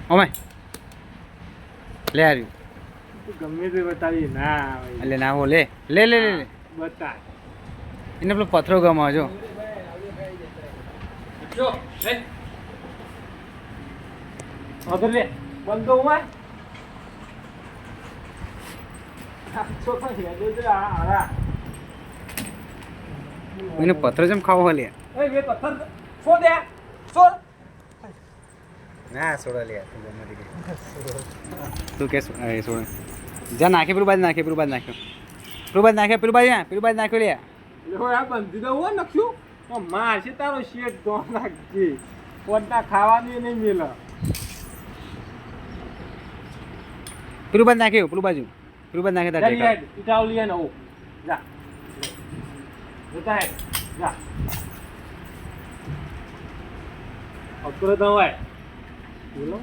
ઓમે લે આવ્યું ગમે તે બતાવી ના આવે એટલે ના હો લે લે લે લે લે બતા એને પેલો પથરો ગમાવો જો જો લે અધર લે બંધો ઉમા છોકરા હેડે છે આ એને પથરો જેમ ખાવો લે એ બે પથ્થર છોડ દે છોડ ના સોડા લે તું કે સોડા જા નાખે પેલું બાદ નાખે પેલું બાદ નાખ્યો પેલું બાદ નાખ્યો પેલું બાદ નાખ્યો લે લે આ બંધી દઉં હો નખ્યું તો માં છે તારો શેઠ દો નાખજે પોતા ખાવાની નહીં મેલે પેલું બાદ નાખ્યો પેલું નાખે તાર જલ્દી હેડ ઇટાવ લીએ ને ઓ જા જતા હેડ જા અકરો દવાય બોલો